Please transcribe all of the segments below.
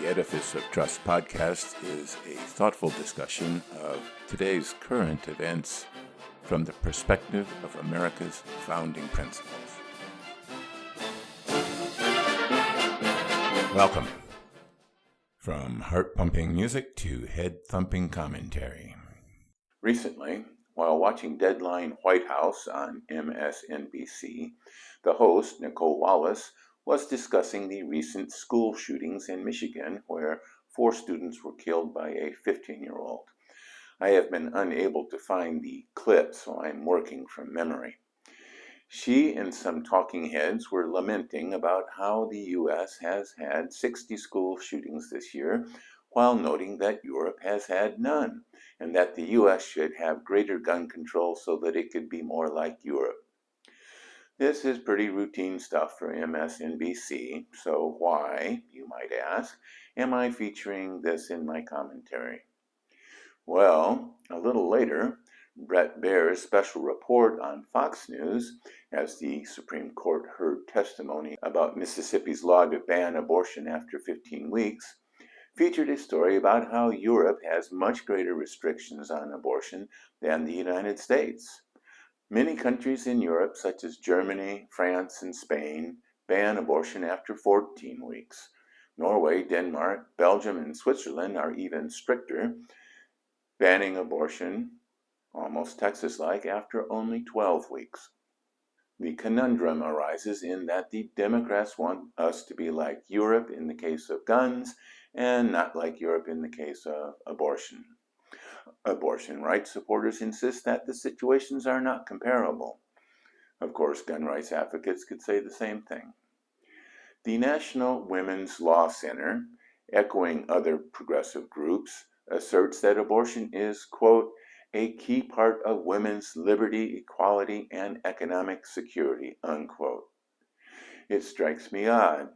Edifice of Trust podcast is a thoughtful discussion of today's current events from the perspective of America's founding principles. Welcome. From heart-pumping music to head-thumping commentary. Recently, while watching Deadline White House on MSNBC, the host, Nicole Bolles, was discussing the recent school shootings in Michigan where 4 students were killed by a 15-year-old. I have been unable to find the clip, so I'm working from memory. She and some talking heads were lamenting about how the U.S. has had 60 school shootings this year, while noting that Europe has had none, and that the U.S. should have greater gun control so that it could be more like Europe. This is pretty routine stuff for MSNBC, so why, you might ask, am I featuring this in my commentary? Well, a little later, Bret Baier's special report on Fox News, as the Supreme Court heard testimony about Mississippi's law to ban abortion after 15 weeks, featured a story about how Europe has much greater restrictions on abortion than the United States. Many countries in Europe, such as Germany, France, and Spain, ban abortion after 14 weeks. Norway, Denmark, Belgium, and Switzerland are even stricter, banning abortion, almost Texas-like, after only 12 weeks. The conundrum arises in that the Democrats want us to be like Europe in the case of guns, and not like Europe in the case of abortion. Abortion rights supporters insist that the situations are not comparable. Of course, gun rights advocates could say the same thing. The National Women's Law Center, echoing other progressive groups, asserts that abortion is, quote, a key part of women's liberty, equality, and economic security, unquote. It strikes me odd.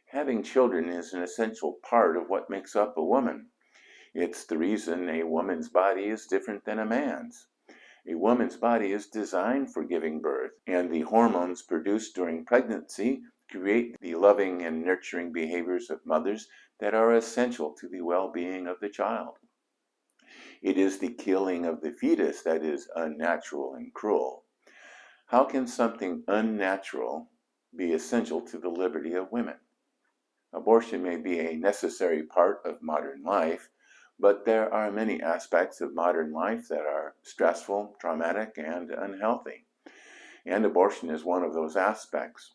Having children is an essential part of what makes up a woman. It's the reason a woman's body is different than a man's. A woman's body is designed for giving birth, and the hormones produced during pregnancy create the loving and nurturing behaviors of mothers that are essential to the well-being of the child. It is the killing of the fetus that is unnatural and cruel. How can something unnatural be essential to the liberty of women? Abortion may be a necessary part of modern life, but there are many aspects of modern life that are stressful, traumatic, and unhealthy. And abortion is one of those aspects.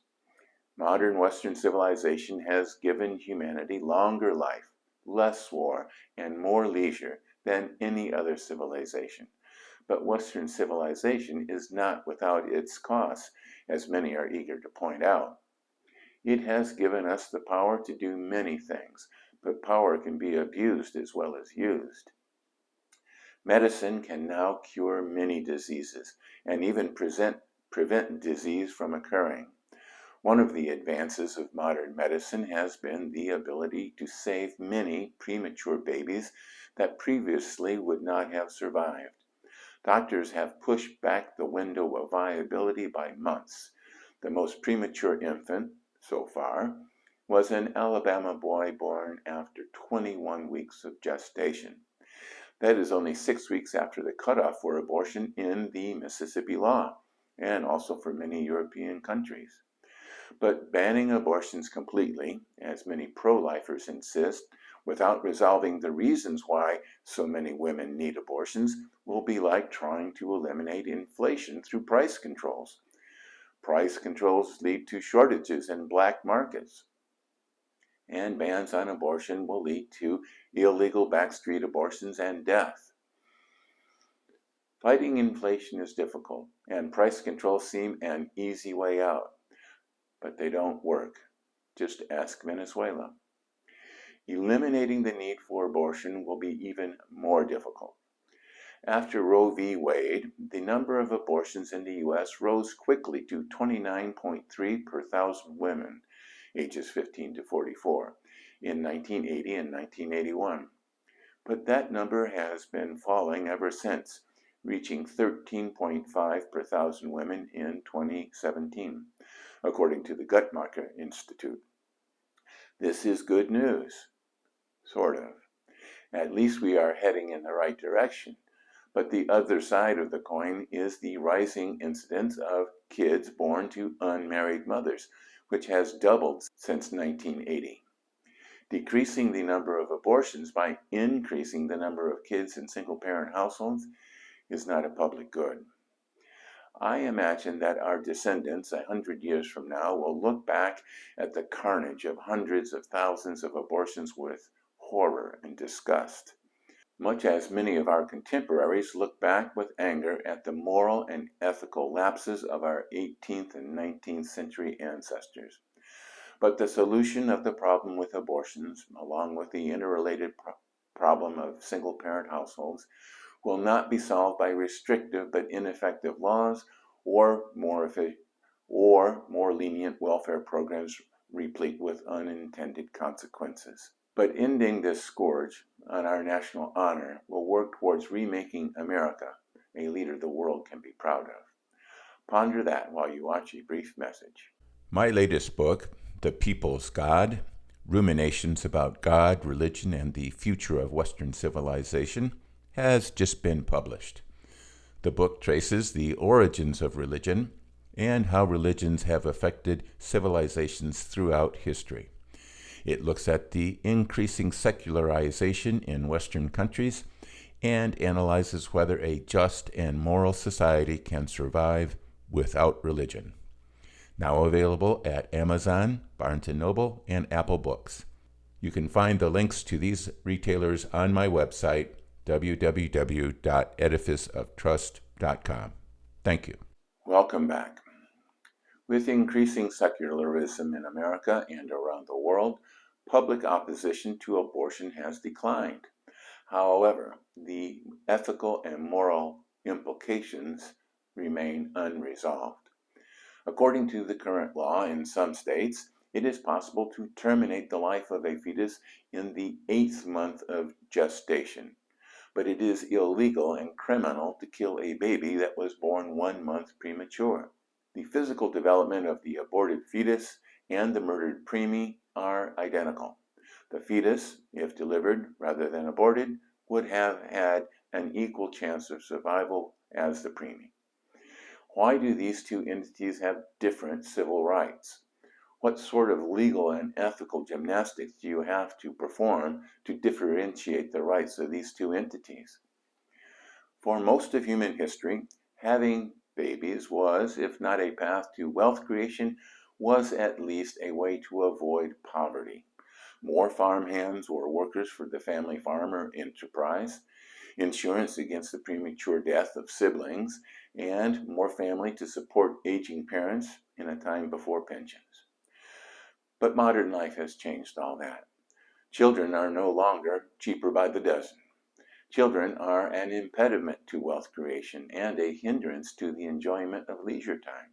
Modern Western civilization has given humanity longer life, less war, and more leisure than any other civilization. But Western civilization is not without its costs, as many are eager to point out. It has given us the power to do many things, but power can be abused as well as used. Medicine can now cure many diseases and even prevent disease from occurring. One of the advances of modern medicine has been the ability to save many premature babies that previously would not have survived. Doctors have pushed back the window of viability by months. The most premature infant, so far, was an Alabama boy born after 21 weeks of gestation. That is only 6 weeks after the cutoff for abortion in the Mississippi law, and also for many European countries. But banning abortions completely, as many pro-lifers insist, without resolving the reasons why so many women need abortions, will be like trying to eliminate inflation through price controls. Price controls lead to shortages in black markets. And bans on abortion will lead to illegal backstreet abortions and death. Fighting inflation is difficult, and price controls seem an easy way out. But they don't work. Just ask Venezuela. Eliminating the need for abortion will be even more difficult. After Roe v. Wade, the number of abortions in the U.S. rose quickly to 29.3 per thousand women, ages 15 to 44, in 1980 and 1981. But that number has been falling ever since, reaching 13.5 per thousand women in 2017, according to the Guttmacher Institute. This is good news, Sort of. At least we are heading in the right direction. But the other side of the coin is the rising incidence of kids born to unmarried mothers, which has doubled since 1980. Decreasing the number of abortions by increasing the number of kids in single-parent households is not a public good. I imagine that our descendants 100 years from now will look back at the carnage of hundreds of thousands of abortions with horror and disgust, much as many of our contemporaries look back with anger at the moral and ethical lapses of our 18th and 19th century ancestors. But the solution of the problem with abortions, along with the interrelated problem of single-parent households, will not be solved by restrictive but ineffective laws or more lenient welfare programs replete with unintended consequences. But ending this scourge on our national honor will work towards remaking America a leader the world can be proud of. Ponder that while you watch a brief message. My latest book, The People's God, Ruminations about God, Religion, and the Future of Western Civilization, has just been published. The book traces the origins of religion and how religions have affected civilizations throughout history. It looks at the increasing secularization in Western countries and analyzes whether a just and moral society can survive without religion. Now available at Amazon, Barnes & Noble, and Apple Books. You can find the links to these retailers on my website, www.edificeoftrust.com. Thank you. Welcome back. With increasing secularism in America and around the world, public opposition to abortion has declined. However, the ethical and moral implications remain unresolved. According to the current law in some states, it is possible to terminate the life of a fetus in the 8th month of gestation, but it is illegal and criminal to kill a baby that was born 1 month premature. The physical development of the aborted fetus and the murdered preemie are identical. The fetus, if delivered rather than aborted, would have had an equal chance of survival as the preemie. Why do these two entities have different civil rights? What sort of legal and ethical gymnastics do you have to perform to differentiate the rights of these two entities? For most of human history, having babies was, if not a path to wealth creation, was at least a way to avoid poverty. More farmhands or workers for the family farm or enterprise, insurance against the premature death of siblings, and more family to support aging parents in a time before pensions. But modern life has changed all that. Children are no longer cheaper by the dozen. Children are an impediment to wealth creation and a hindrance to the enjoyment of leisure time.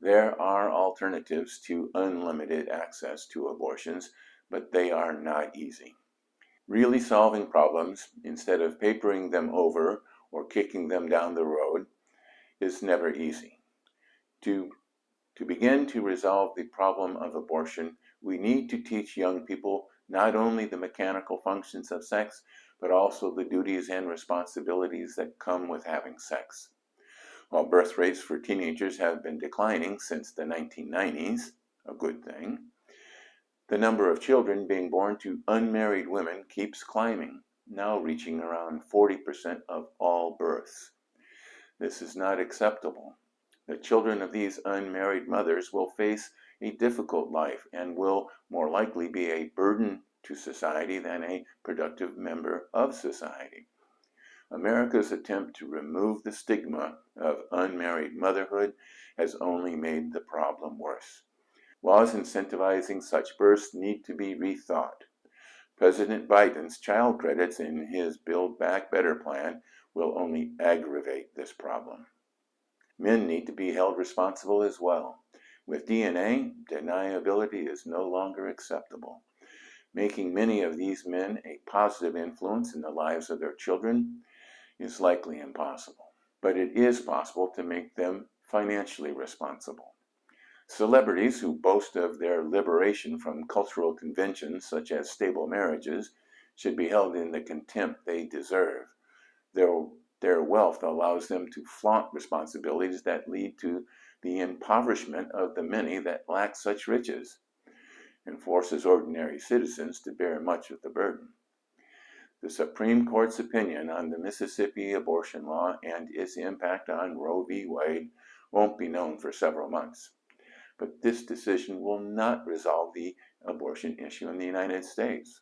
There are alternatives to unlimited access to abortions, but they are not easy. Really solving problems, instead of papering them over or kicking them down the road, is never easy. To begin to resolve the problem of abortion, we need to teach young people not only the mechanical functions of sex, but also the duties and responsibilities that come with having sex. While birth rates for teenagers have been declining since the 1990s, a good thing, the number of children being born to unmarried women keeps climbing, now reaching around 40% of all births. This is not acceptable. The children of these unmarried mothers will face a difficult life and will more likely be a burden to society than a productive member of society. America's attempt to remove the stigma of unmarried motherhood has only made the problem worse. Laws incentivizing such births need to be rethought. President Biden's child credits in his Build Back Better plan will only aggravate this problem. Men need to be held responsible as well. With DNA, deniability is no longer acceptable. Making many of these men a positive influence in the lives of their children is likely impossible. But it is possible to make them financially responsible. Celebrities who boast of their liberation from cultural conventions such as stable marriages should be held in the contempt they deserve. Their wealth allows them to flaunt responsibilities that lead to the impoverishment of the many that lack such riches, and forces ordinary citizens to bear much of the burden. The Supreme Court's opinion on the Mississippi abortion law and its impact on Roe v. Wade won't be known for several months. But this decision will not resolve the abortion issue in the United States.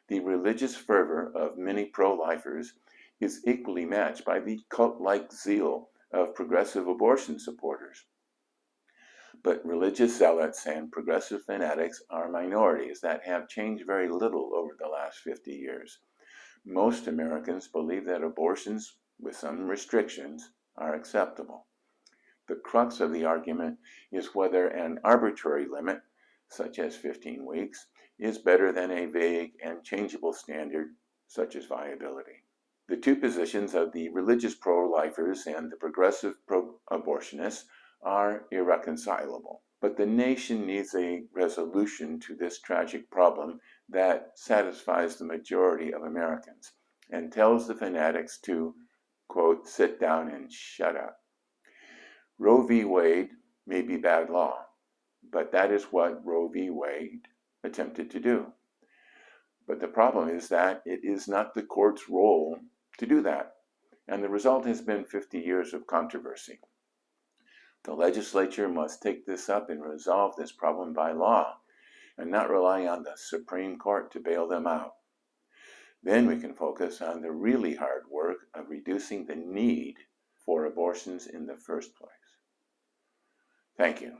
The religious fervor of many pro-lifers is equally matched by the cult-like zeal of progressive abortion supporters. But religious zealots and progressive fanatics are minorities that have changed very little over the last 50 years. Most Americans believe that abortions, with some restrictions, are acceptable. The crux of the argument is whether an arbitrary limit, such as 15 weeks, is better than a vague and changeable standard, such as viability. The two positions of the religious pro-lifers and the progressive pro-abortionists are irreconcilable. But the nation needs a resolution to this tragic problem that satisfies the majority of Americans and tells the fanatics to, quote, sit down and shut up. Roe v. Wade may be bad law, but that is what Roe v. Wade attempted to do. But the problem is that it is not the court's role to do that, and the result has been 50 years of controversy. The legislature must take this up and resolve this problem by law, and not rely on the Supreme Court to bail them out. Then we can focus on the really hard work of reducing the need for abortions in the first place. Thank you.